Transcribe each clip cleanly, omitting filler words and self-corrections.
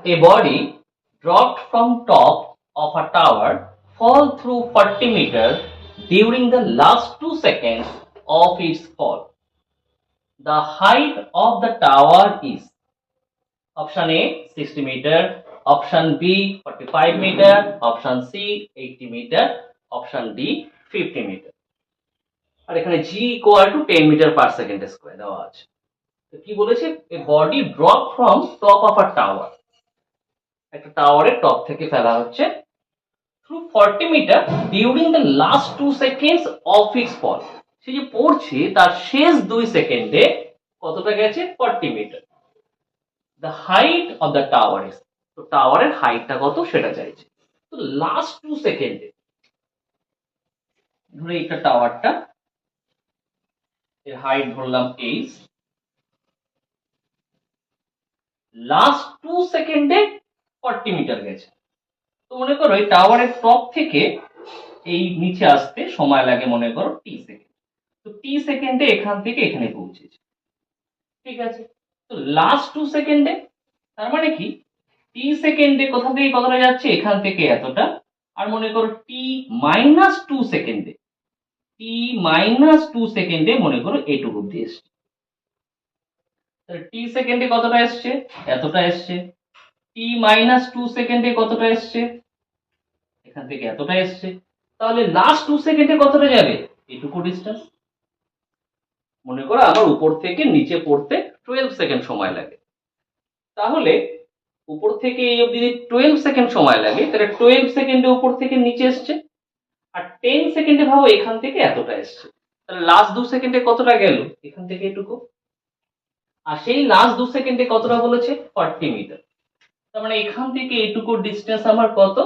A body dropped from top of a tower fall through 40 meters during the last 2 seconds of its fall. The height of the tower is option A 60 meter, option B 45 meter, option C 80 meter, option D 50 meter. আর এখানে g equal to 10 meter per second square দেওয়া আছে। তো কি বলেছে, a body drop from top of a tower, একটা টাওয়ারের top থেকে ফেলা হচ্ছে through 40 meter during the last 2 seconds of its fall. সে যে পড়ছে তার শেষ 2 সেকেন্ডে কতটা গেছে, 40 meter. The height of the tower is, তো টাওয়ারের হাইটটা কত সেটা চাইছে। তো লাস্ট 2 সেকেন্ডে ধরে একটা টাওয়ারটা, এর হাইট ধরলাম h, লাস্ট 2 সেকেন্ডে 40 মিটার গেছে। তো মনে করো এই টাওয়ারের টপ থেকে এই নিচে আসতে সময় লাগে মনে করো t সেকেন্ড। তো t সেকেন্ডে এখান থেকে এখানে পৌঁছেছে, ঠিক আছে। তো লাস্ট 2 সেকেন্ডে, তার মানে কি t সেকেন্ডে কোথা থেকে কতটা যাচ্ছে, এখান থেকে এতটা। আর মনে করো t মাইনাস 2 সেকেন্ডে, t মাইনাস 2 সেকেন্ডে মনে করো এটুকু অব্দি এসছে। তাহলে t সেকেন্ডে কতটা এসছে, এতটা এসছে। t মাইনাস 2 সেকেন্ডে কতটা এসছে, এখান থেকে এতটা এসছে। তাহলে লাস্ট 2 সেকেন্ডে কতটা যাবে, এটুকু ডিসটেন্স। মনে করো আমার উপর থেকে নিচে পড়তে 12 সেকেন্ড সময় লাগে, তাহলে উপর থেকে এই অবধি 12 সেকেন্ড সময় লাগে, তাহলে 12 সেকেন্ডে উপর থেকে নিচে এসছে। আর 10 সেকেন্ডে ভাবো এখান থেকে এতটা এসছে, তাহলে লাস্ট 2 সেকেন্ডে কতটা গেল, এখান থেকে এটুকু। আর সেই লাস্ট 2 সেকেন্ডে কতটা বলেছে, 40 মিটার। তার মানে এখান থেকে এটুকু ডিসটেন্স আমার কত,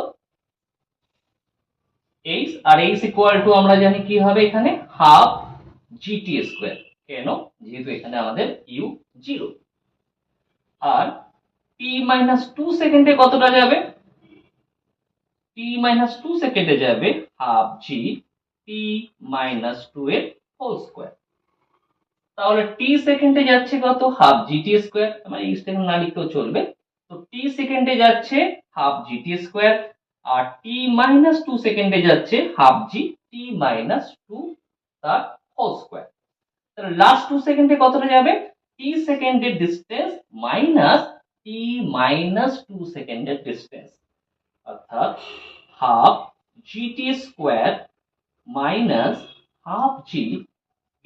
h। আর h ইকুয়াল টু আমরা জানি কি হবে, এখানে হাফ gt স্কয়ার। কেন, যেহেতু এখানে আমাদের u 0। আর t মাইনাস 2 সেকেন্ডে কতটা যাবে, t মাইনাস 2 সেকেন্ডে যাবে হাফ g t মাইনাস 2 এর হোল স্কয়ার। তাহলে t সেকেন্ডে যাচ্ছে কত, হাফ gt স্কয়ার। মানে এই সেকেন্ড না লিখলেও চলবে। তো t সেকেন্ডে যাচ্ছে হাফ gt স্কয়ার, আর t মাইনাস 2 সেকেন্ডে যাচ্ছে হাফ g t মাইনাস 2 তার হোল স্কয়ার। তাহলে লাস্ট 2 সেকেন্ডে কতটা যাবে, t সেকেন্ডের ডিসটেন্স মাইনাস t মাইনাস 2 সেকেন্ডের ডিসটেন্স, অর্থাৎ half gt square minus half g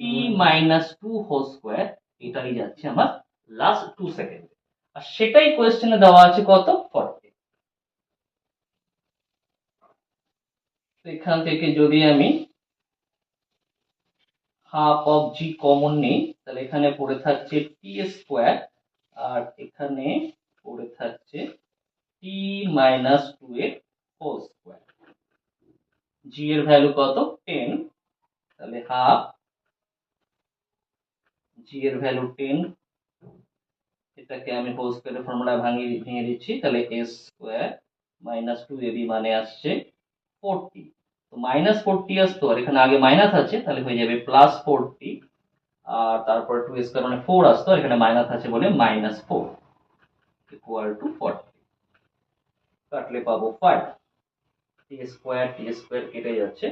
t minus 2 whole square, এটাই যাচ্ছে আমার লাস্ট 2 সেকেন্ড। আর সেটাই কোশ্চেনে দেওয়া আছে কত, 40। এখান থেকে যদি আমি হাফ অফ জি কমন নেই, তাহলে এখানে পড়ে থাকছে টি স্কোয়ার, আর এখানে পড়ে থাকছে টি মাইনাস 2 এর হোল স্কোয়ার। জি এর ভ্যালু কত, 10, তাহলে হাফ জি এর ভ্যালু 10, এটাকে আমি হোল স্কোয়ারের ফর্মুলা ভেঙে দিচ্ছি, তাহলে এ স্কোয়ার মাইনাস 2ab মানে আসছে 40। তো মাইনাস 40 আসতো, আর এখানে আগে মাইনাস আছে, তাহলে হয়ে যাবে প্লাস 40। আর তারপরে 2 স্কয়ার মানে 4 আসতো, আর এখানে মাইনাস আছে বলে মাইনাস 4 ইকুয়াল টু 40। কাটলে পাবো 5। টি স্কয়ার কেটে যাচ্ছে,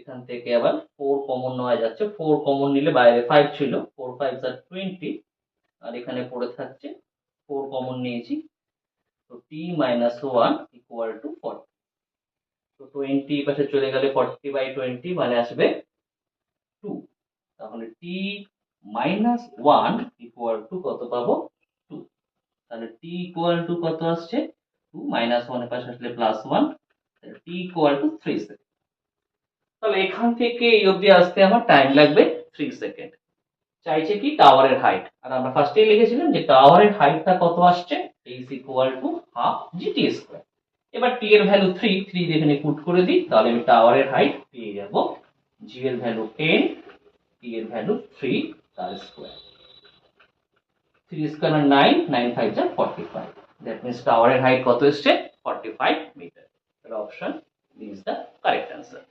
এখান থেকে আবার 4 কমন নেওয়া যাচ্ছে। 4 কমন নিলে বাইরে 5 ছিল, 4 5 আর 20, আর এখানে পড়ে থাকছে 4 কমন নিয়েছি। তো t মাইনাস 1 ইকুয়াল টু 40। তো 20 পাশে চলে গেলে 40/20 মানে আসবে 2। তাহলে t মাইনাস 1 ইকুয়াল টু কত পাবো, 2। তাহলে t ইকুয়াল টু কত আসছে, 2 মাইনাস 1 এর পাশে আসলে প্লাস 1, তাহলে t ইকুয়াল টু 3 সেকেন্ড। তাহলে এখান থেকে এই অবধি আসতে আমার টাইম লাগবে 3 সেকেন্ড। চাইছে কি টাওয়ারের হাইট, আর আমরা ফার্স্টেই লিখেছিলাম যে টাওয়ারের হাইটটা কত আসছে, h equal to half gt square. এবার t এর ভ্যালু 3 এখানে পুট করে দিই, তাহলে আমি টাওয়ারের হাইট পেয়ে যাব g এর ভ্যালু 10, t এর ভ্যালু 3 তার স্কয়ার। 3 স্কয়ার মানে 9, 9 5 যা 45। দ্যাট মিন্স টাওয়ারের হাইট কত এসছে, 45 মিটার। তাহলে option B is the correct answer.